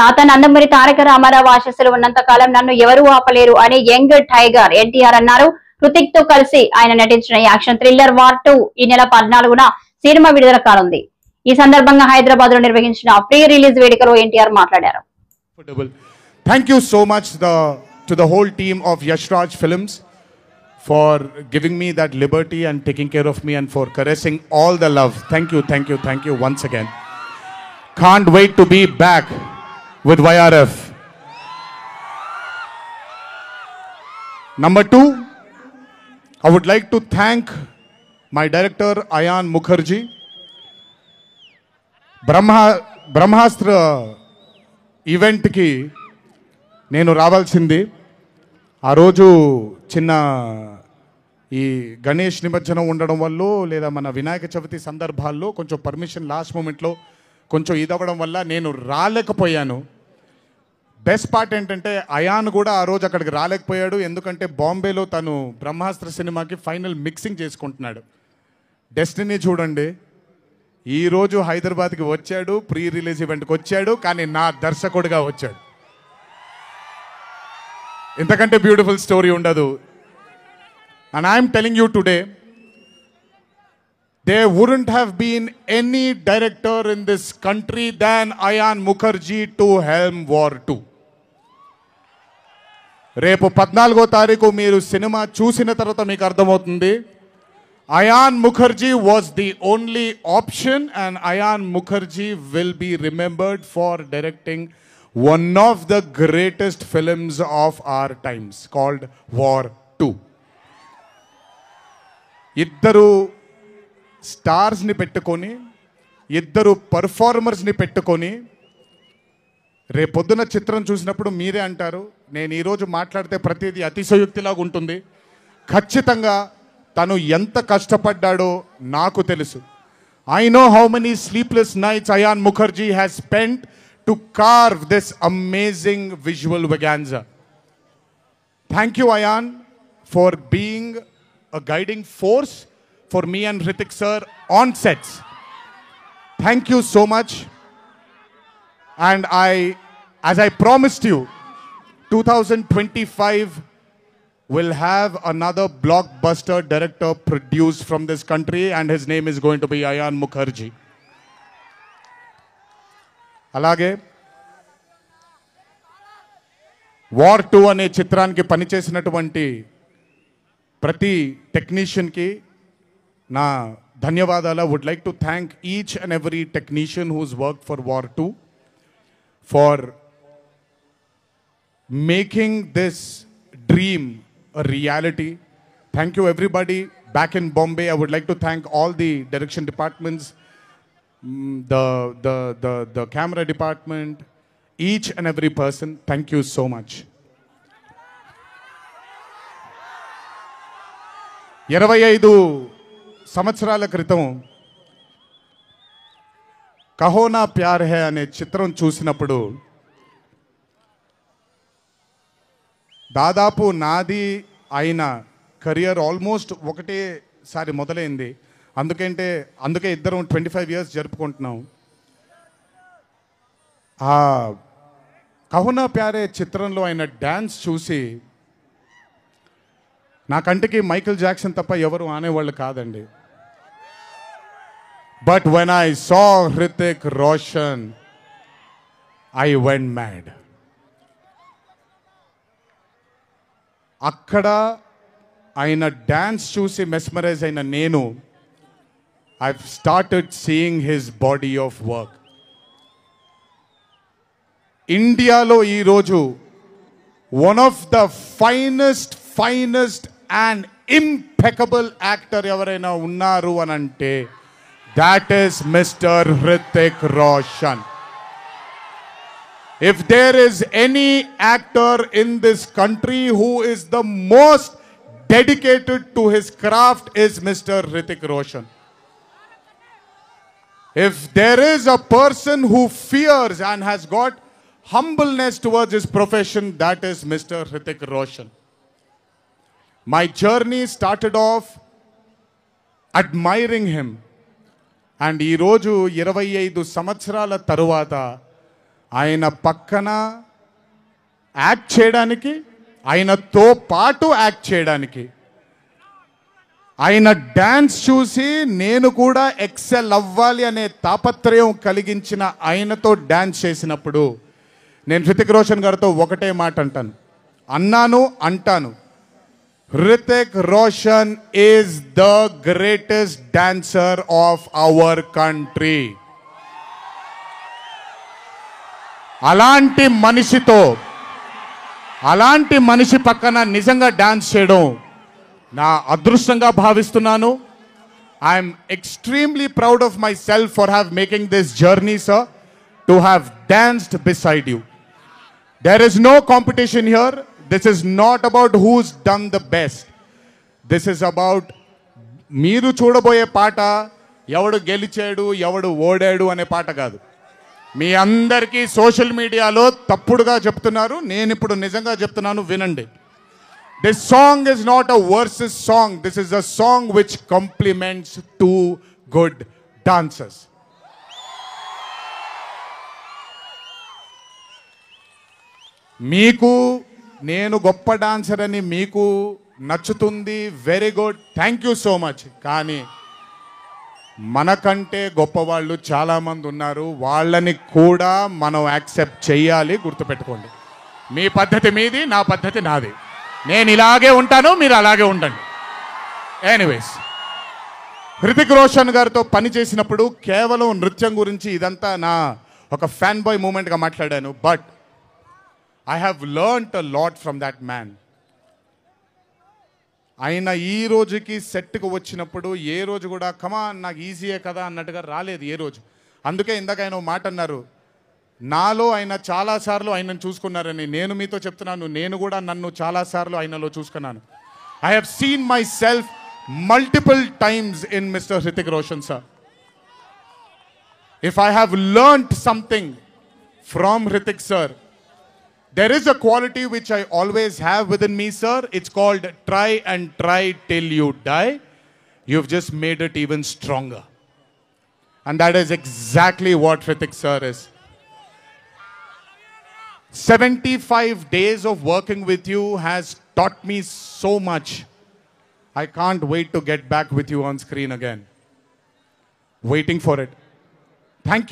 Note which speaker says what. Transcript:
Speaker 1: తాత నందమూరి తారక రామారావు ఆశీస్సులు ఉన్నంత కాలం నన్ను ఎవరూ ఆపలేరు అని యంగ్ టైగర్ ఎన్టీఆర్ అన్నారు. హృతిక్ తో కలిసి ఆయన నటించిన యాక్షన్ థ్రిల్లర్ వార్ 2 ఈ నెల 14న సినిమా విడుదల కానుంది. ఈ సందర్భంగా హైదరాబాద్ లో నిర్వహించిన ప్రీ రిలీజ్ వేడుకలో ఎన్టీఆర్ మాట్లాడారు.
Speaker 2: Thank you so much to the whole team of Yash Raj Films for giving me that liberty and taking care of me and for caressing all the love. Thank you once again. Can't wait to be back with YRF. Number 2, I would like to thank my director Ayan Mukherjee. Brahmastra event ki నేను రావాల్సింది. ఆ రోజు చిన్న ఈ గణేష్ నిమజ్జనం ఉండడం వల్ల లేదా మన వినాయక చవితి సందర్భాల్లో కొంచెం పర్మిషన్ లాస్ట్ మూమెంట్లో కొంచెం ఇదవ్వడం వల్ల నేను రాలేకపోయాను. బెస్ట్ పార్ట్ ఏంటంటే అయాన్ కూడా ఆ రోజు అక్కడికి రాలేకపోయాడు. ఎందుకంటే బాంబేలో తను బ్రహ్మాస్త్ర సినిమాకి ఫైనల్ మిక్సింగ్ చేసుకుంటున్నాడు. డెస్టినీ చూడండి, ఈరోజు హైదరాబాద్కి వచ్చాడు, ప్రీ రిలీజ్ ఈవెంట్కి వచ్చాడు, కానీ నా దర్శకుడిగా వచ్చాడు. ఇంతకంటే బ్యూటిఫుల్ స్టోరీ ఉండదు. And I am telling you today, there wouldn't have been any director in this country than Ayan Mukherjee to helm War 2. రేపు 14వ తారీఖు మీరు సినిమా చూసిన తర్వాత మీకు అర్థమవుతుంది. Ayan Mukherjee was the only option, and Ayan Mukherjee will be remembered for directing one of the greatest films of our times called War 2. ఇద్దరు స్టార్స్ని పెట్టుకొని, ఇద్దరు పర్ఫార్మర్స్ని పెట్టుకొని రేపొద్దున చిత్రం చూసినప్పుడు మీరే అంటారు, నేను ఈరోజు మాట్లాడితే ప్రతిదీ అతిశయోక్తిలాగా ఉంటుంది. ఖచ్చితంగా తను ఎంత కష్టపడ్డాడో నాకు తెలుసు. I know how many sleepless nights Ayan Mukherjee has spent to carve this amazing visual vaganza. Thank you, Ayan, for being a guiding force for me and Hrithik sir on sets. Thank you so much. And as I promised you, 2025 will have another blockbuster director produced from this country, and his name is going to be Ayan Mukherjee. అలాగే War 2 అనే చిత్రానికి పనిచేసినటువంటి ప్రతి టెక్నీషియన్కి నా ధన్యవాదాలు. Would like to thank each and every technician whose work for War 2 for making this dream a reality. Thank you everybody back in Bombay. I would like to thank all the direction departments, the camera department, each and every person. Thank you so much. 25 సంవత్సరాల క్రితం కహో నా ప్యార్ high అనే చిత్రం చూసినప్పుడు దాదాపు నాది అయిన career almost ఒకటేసారి మొదలైంది. అందుకే ఇద్దరం 25 years జరుపుకుంటున్నాం. ఆ కహో నా ప్యారే చిత్రంలో ఆయన డ్యాన్స్ చూసి నా కంటికి మైకేల్ జాక్సన్ తప్ప ఎవరు ఆనేవాళ్ళు కాదండి. But when I saw Hrithik Roshan I went mad. అక్కడ ఆయన డ్యాన్స్ చూసి మెస్మరైజ్ అయిన నేను I started seeing his body of work. ఇండియాలో ఈరోజు one of the finest and impeccable actor ఎవరైనా ఉన్నారు అని అంటే that is mister Hrithik Roshan. If there is any actor in this country who is the most dedicated to his craft is Mr. Hrithik Roshan. If there is a person who fears and has got humbleness towards his profession, that is Mr. Hrithik Roshan. My journey started off admiring him. And ఈ రోజు 25 సంవత్సరాల తరువాత ఆయన పక్కన act చేయడానికి, ఆయనతో పాటు act చేయడానికి, ఆయన డ్యాన్స్ చూసి నేను కూడా ఎక్సెల్ అవ్వాలి అనే తాపత్రయం కలిగించిన ఆయనతో డ్యాన్స్ చేసినప్పుడు నేను హృతిక్ రోషన్ గారితో ఒకటే మాట అంటాను, Hrithik Roshan is the greatest dancer of our country. అలాంటి మనిషి పక్కన నిజంగా డాన్స్ చేయడం నా అదృష్టంగా భావిస్తున్నాను. I'm extremely proud of my self for have making this journey, sir, to have danced beside you. There is no competition here. This is not about who's done the best. This is about మీరు చూడబోయే పాట ఎవడు గెలిచాడు ఎవడు ఓడాడు అనే పాట కాదు. మీ అందరికీ సోషల్ మీడియాలో తప్పుడుగా చెప్తున్నారు, నేను ఇప్పుడు నిజంగా చెప్తున్నాను, వినండి. This song is not a versus song. This is a song which complements two good dancers. మీకు నేను గొప్ప డాన్సర్ అని మీకు నచ్చుతుంది, very good, thank you so much. కానీ మనకంటే గొప్పవాళ్ళు చాలామంది ఉన్నారు, వాళ్ళని కూడా మనం యాక్సెప్ట్ చేయాలి. గుర్తుపెట్టుకోండి, మీ పద్ధతి మీది, నా పద్ధతి నాది. నేను ఇలాగే ఉంటాను, మీరు అలాగే ఉండండి. ఎనీవేస్, హృతిక్ రోషన్ గారితో పని చేసినప్పుడు కేవలం నృత్యం గురించి ఇదంతా నా ఒక ఫ్యాన్ బాయ్ మూమెంట్గా మాట్లాడాను. But I have learned a lot from that man. ఆయన ఈ రోజుకి సెట్కి వచ్చినప్పుడు ఏ రోజు కూడా కమాన్ నాకు ఈజీయే కదా అన్నట్టుగా రాలేదు ఏ రోజు. అందుకే ఇందాక ఆయన మాట అన్నారు, నాలో ఆయన చాలాసార్లు ఆయనను చూసుకున్నారని. నేను మీతో చెప్తున్నాను, నేను కూడా నన్ను చాలాసార్లు ఆయనలో చూసుకున్నాను. I have seen myself multiple times in Mr. Hrithik Roshan, sir. If I have learned something from Hrithik sir, there is a quality which I always have within me, sir. It's called try and try till you die. You've just made it even stronger. And that is exactly what Hrithik sir is. 75 days of working with you has taught me so much. I can't wait to get back with you on screen again. Waiting for it. Thank you.